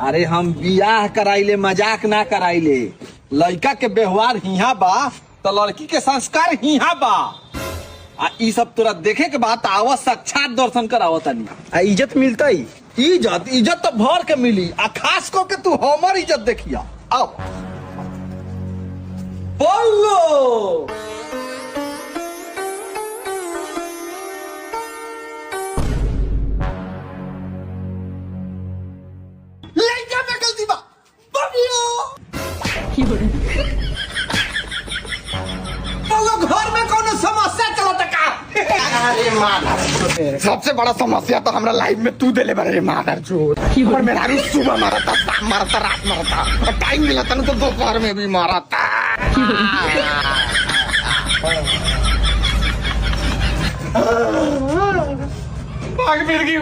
अरे हम बियाह कराइले मजाक ना कराइले। लड़का के व्यवहार हिया बा तो लड़की के संस्कार हिया बा। आ ई सब तोरा देखे के बाद आवा साक्षात दर्शन करावत तनी। आ इज्जत मिलता ही। इज्जत तो भर के मिली। आ खास करके तू हमर इज्जत देखिया। आओ बोलो लड़का में गलती बा बोलो घर में कौन समस्या चलता का? अरे माधर सबसे बड़ा समस्या तो हमरा लाइफ में तू देले बारे माधर चोद। और मेरा भी सुबह मारता, शाम मारता, रात मारता और टाइम मिला था तो दोपहर में भी मारता। भाग फिर की